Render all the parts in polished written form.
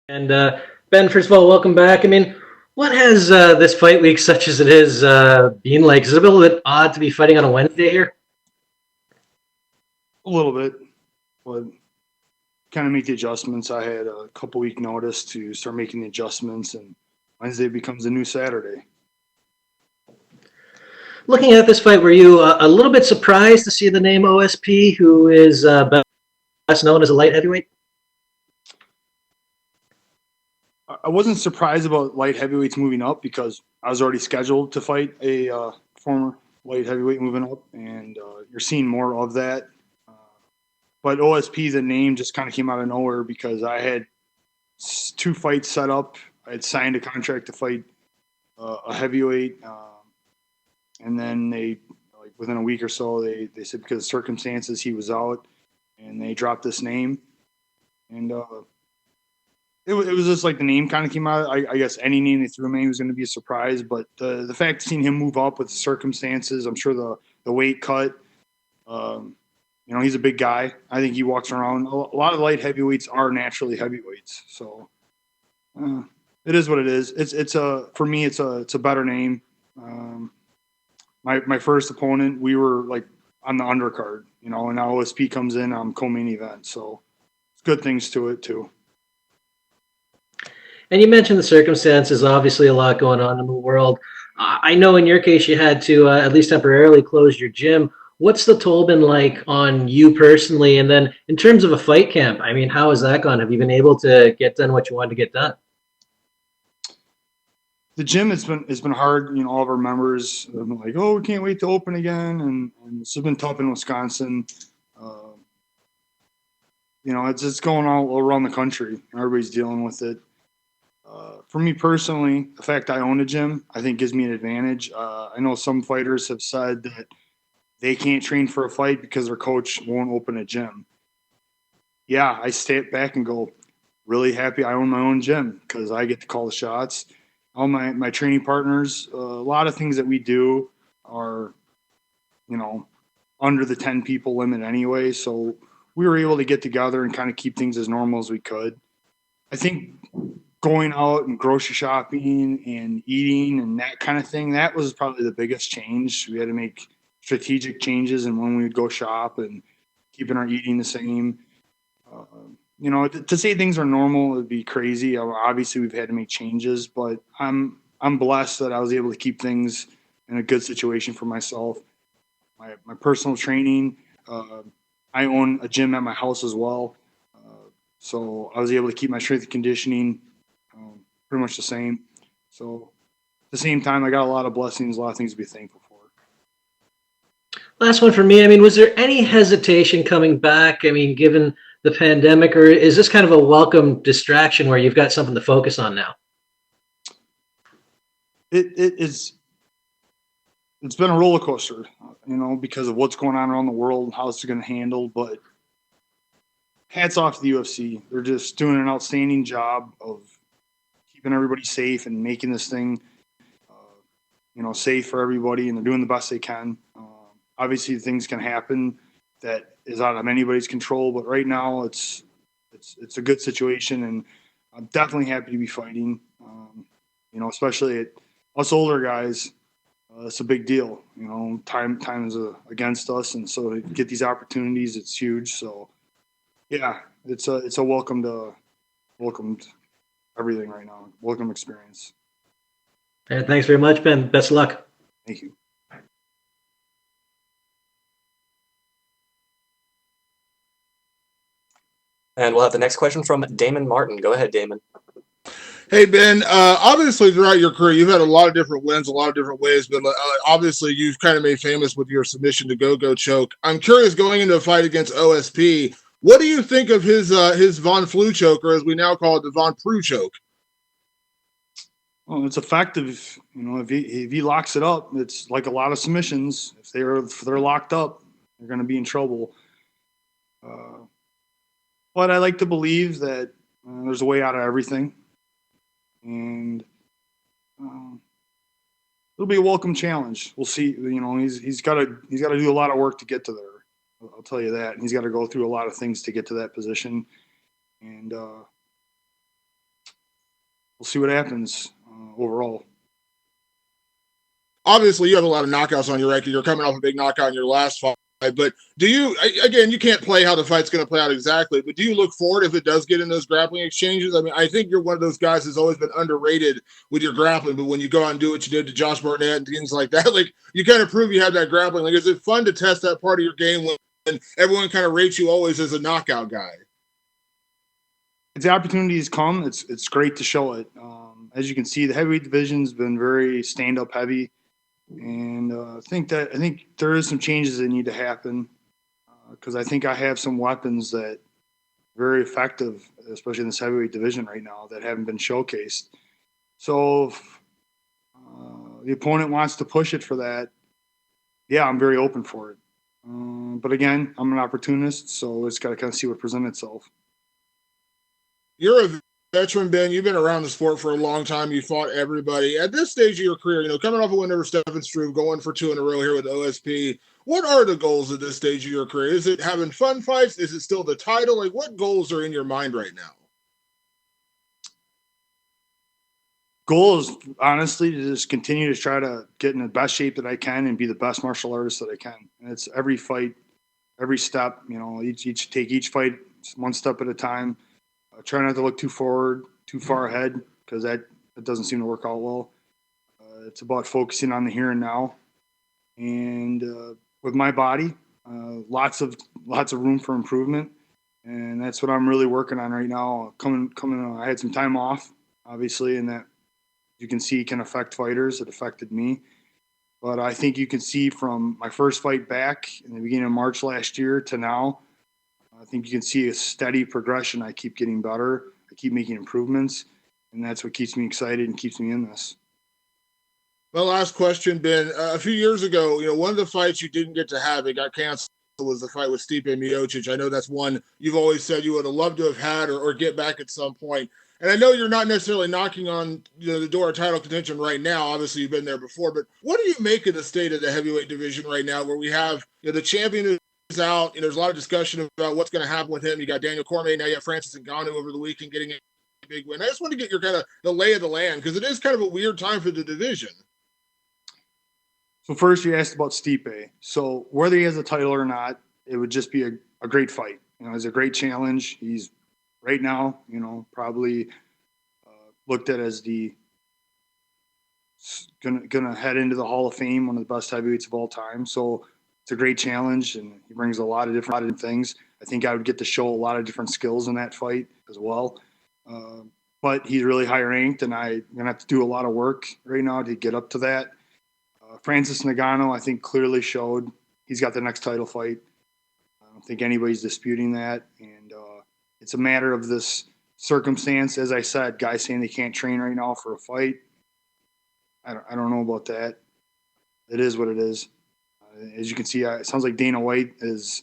And Ben, first of all, welcome back. I mean, what has this fight week, such as it is, been like? Is it a little bit odd to be fighting on a Wednesday here? A little bit, but kind of make the adjustments. I had a couple week notice to start making the adjustments, and Wednesday becomes a new Saturday. Looking at this fight, were you a little bit surprised to see the name OSP, who is best known as a light heavyweight? I wasn't surprised about light heavyweights moving up because I was already scheduled to fight a former light heavyweight moving up, and you're seeing more of that. Uh, but OSP, the name just kind of came out of nowhere because I had two fights set up. I had signed a contract to fight a heavyweight. And then they, like within a week or so, they said because of circumstances he was out, and they dropped this name, and it was just like the name kind of came out. I guess any name they threw him was going to be a surprise, but the fact of seeing him move up with the circumstances, I'm sure the weight cut. Um, he's a big guy. I think he walks around. A lot of light heavyweights are naturally heavyweights, so it is what it is. It's a for me it's a better name. Um, my first opponent, we were like on the undercard, and now OSP comes in on co-main event, so it's good things to it too. And you mentioned the circumstances. Obviously, a lot going on in the world. I know in your case, you had to at least temporarily close your gym. What's the toll been like on you personally? And then in terms of a fight camp, I mean, how has that gone? Have you been able to get done what you wanted to get done? The gym has been hard. All of our members have been like, "Oh, we can't wait to open again," and this has been tough in Wisconsin. Uh, it's going all around the country. Everybody's dealing with it. For me personally, the fact I own a gym, I think, gives me an advantage. I know some fighters have said that they can't train for a fight because their coach won't open a gym. Yeah, I step back and go, really happy I own my own gym because I get to call the shots. All my training partners, a lot of things that we do are, you know, under the 10 people limit anyway. So we were able to get together and kind of keep things as normal as we could. I think going out and grocery shopping and eating and that kind of thing, that was probably the biggest change. We had to make strategic changes in when we would go shop and keeping our eating the same. Uh, to say things are normal would be crazy. Obviously, we've had to make changes, but I'm blessed that I was able to keep things in a good situation for myself. My personal training. I own a gym at my house as well, so I was able to keep my strength and conditioning pretty much the same. So at the same time, I got a lot of blessings, a lot of things to be thankful for. Last one for me. I mean, was there any hesitation coming back? I mean, given the pandemic, or is this kind of a welcome distraction where you've got something to focus on now? It's been a roller coaster, because of what's going on around the world and how it's going to handle. But hats off to the UFC. They're just doing an outstanding job of keeping everybody safe and making this thing, safe for everybody, and they're doing the best they can. Obviously, things can happen that is out of anybody's control, but right now it's a good situation, and I'm definitely happy to be fighting. Especially at us older guys, it's a big deal. Time is against us, and so to get these opportunities, it's huge. So yeah, it's a welcomed everything right now. Welcome experience. And thanks very much, Ben. Best of luck. Thank you. And we'll have the next question from Damon Martin. Go ahead, Damon. Hey, Ben, obviously throughout your career, you've had a lot of different wins, a lot of different ways, but obviously you've kind of made famous with your submission to go-go choke. I'm curious, going into a fight against OSP, what do you think of his Von Flu choke, or as we now call it, the Von Preux choke? Well, it's effective. If he locks it up, it's like a lot of submissions. If they're locked up, they're going to be in trouble. But I like to believe that there's a way out of everything, and it'll be a welcome challenge. We'll see. He's got to do a lot of work to get to there. I'll tell you that. And he's got to go through a lot of things to get to that position, and see what happens overall. Obviously, you have a lot of knockouts on your record. You're coming off a big knockout in your last fight. But do you, again, you can't play how the fight's going to play out exactly, but do you look forward if it does get in those grappling exchanges? I mean, I think you're one of those guys who's always been underrated with your grappling, but when you go out and do what you did to Josh Barnett and things like that, like you kind of prove you have that grappling. Like, is it fun to test that part of your game when everyone kind of rates you always as a knockout guy? As the opportunities come, it's great to show it. As you can see, the heavyweight division's been very stand-up heavy. And I think there is some changes that need to happen because I think I have some weapons that are very effective, especially in this heavyweight division right now, that haven't been showcased. So if the opponent wants to push it for that, yeah, I'm very open for it. But again, I'm an opportunist, so it's got to kind of see what presents itself. You're a veteran, Ben. You've been around the sport for a long time. You fought everybody. At this stage of your career, you know, coming off a win over Stephen Struve, going for 2 in a row here with OSP, what are the goals at this stage of your career? Is it having fun fights? Is it still the title? Like, what goals are in your mind right now? Goal is honestly to just continue to try to get in the best shape that I can and be the best martial artist that I can. And it's every fight, every step, you know, take each fight one step at a time. Try not to look too forward, too far ahead, because that doesn't seem to work out well. It's about focusing on the here and now. And with my body, lots of room for improvement, and that's what I'm really working on right now. I had some time off, obviously, and that you can see can affect fighters. It affected me, but I think you can see from my first fight back in the beginning of March last year to now, I think you can see a steady progression. I keep getting better. I keep making improvements, and that's what keeps me excited and keeps me in this. My last question, Ben. A few years ago, you know, one of the fights you didn't get to have, it got canceled, was the fight with Stipe Miocic. I know that's one you've always said you would have loved to have had or get back at some point. And I know you're not necessarily knocking on the door of title contention right now. Obviously, you've been there before. But what do you make of the state of the heavyweight division right now, where we have the champion is out, and there's a lot of discussion about what's going to happen with him. You got Daniel Cormier, now you have Francis Ngannou over the weekend getting a big win. I just want to get your kind of the lay of the land, because it is kind of a weird time for the division. So first, you asked about Stipe. So whether he has a title or not, it would just be a great fight. You know, it's a great challenge. He's right now, you know, probably looked at as the gonna head into the Hall of Fame, one of the best heavyweights of all time. So it's a great challenge, and he brings a lot of different things. I think I would get to show a lot of different skills in that fight as well. But he's really high ranked, and I'm gonna have to do a lot of work right now to get up to that. Francis Ngannou, I think, clearly showed he's got the next title fight. I don't think anybody's disputing that, and it's a matter of this circumstance. As I said, guys saying they can't train right now for a fight. I don't know about that. It is what it is. As you can see, it sounds like Dana White is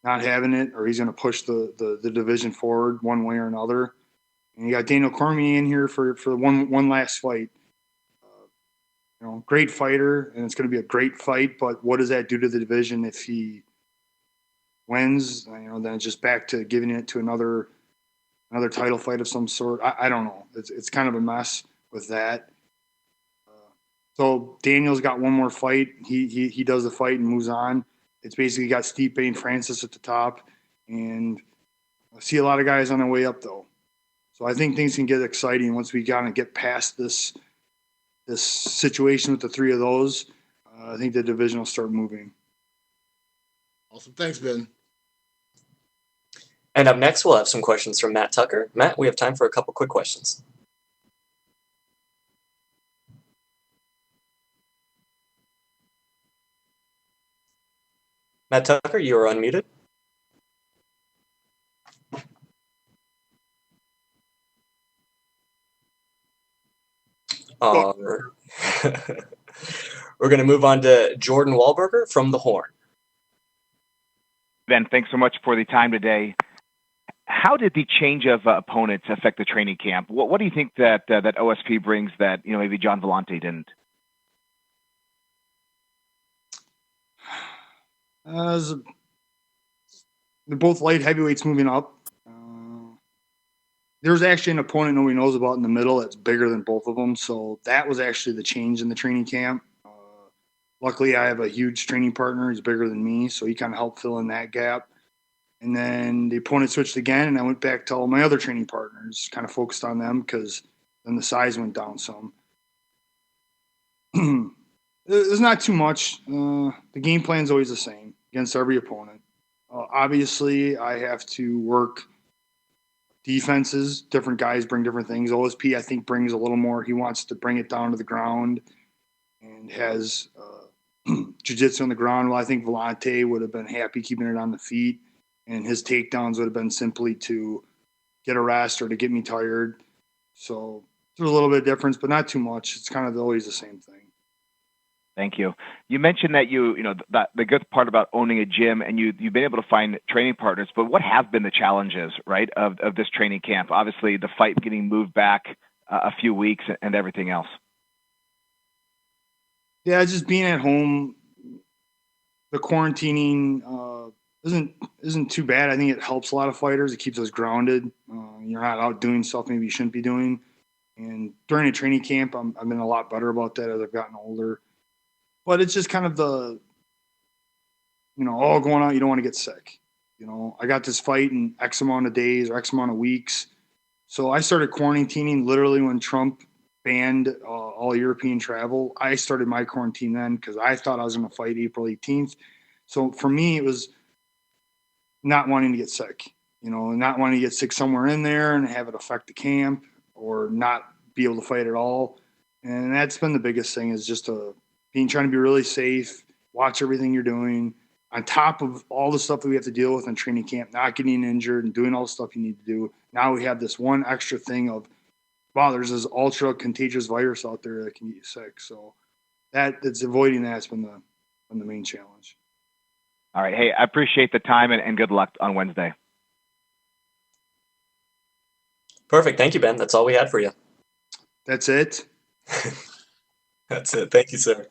not having it, or he's going to push the division forward one way or another. And you got Daniel Cormier in here for one last fight. You know, great fighter, and it's going to be a great fight. But what does that do to the division if he wins? You know, then it's just back to giving it to another title fight of some sort. I don't know. It's kind of a mess with that. So Daniel's got one more fight. He does the fight and moves on. It's basically got Stipe and Francis at the top, and I see a lot of guys on their way up though. So I think things can get exciting once we kind of get past this situation with the three of those. I think the division will start moving. Awesome. Thanks, Ben. And up next, we'll have some questions from Matt Tucker. Matt, we have time for a couple quick questions. Matt Tucker, you are unmuted. We're going to move on to Jordan Wahlberger from The Horn. Ben, thanks so much for the time today. How did the change of opponents affect the training camp? What do you think that OSP brings that maybe John Vellante didn't? They're both light heavyweights moving up. there's actually an opponent nobody knows about in the middle that's bigger than both of them. So that was actually the change in the training camp. Luckily, I have a huge training partner. He's bigger than me, so he kind of helped fill in that gap. And then the opponent switched again, and I went back to all my other training partners, kind of focused on them because then the size went down some. There's not too much. The game plan's always the same against every opponent. Obviously, I have to work defenses. Different guys bring different things. OSP, I think, brings a little more. He wants to bring it down to the ground and has jiu-jitsu on the ground. Well, I think Volante would have been happy keeping it on the feet, and his takedowns would have been simply to get a rest or to get me tired. So there's a little bit of difference, but not too much. It's kind of always the same thing. Thank you. You mentioned that that the good part about owning a gym and you've been able to find training partners, but what have been the challenges, right, of this training camp? Obviously, the fight getting moved back a few weeks and everything else. Yeah, just being at home, the quarantining isn't too bad. I think it helps a lot of fighters. It keeps us grounded. You're not out doing stuff maybe you shouldn't be doing. And during a training camp, I've been a lot better about that as I've gotten older. But it's just kind of the, all going on. You don't want to get sick. I got this fight in X amount of days or X amount of weeks. So I started quarantining literally when Trump banned all European travel. I started my quarantine then because I thought I was going to fight April 18th. So for me, it was not wanting to get sick, not wanting to get sick somewhere in there and have it affect the camp or not be able to fight at all. And that's been the biggest thing is just trying to be really safe, watch everything you're doing on top of all the stuff that we have to deal with in training camp, not getting injured and doing all the stuff you need to do. Now we have this one extra thing of, wow, there's this ultra contagious virus out there that can get you sick. So that's avoiding that's been the main challenge. All right. Hey, I appreciate the time and good luck on Wednesday. Perfect. Thank you, Ben. That's all we had for you. That's it. That's it. Thank you, sir.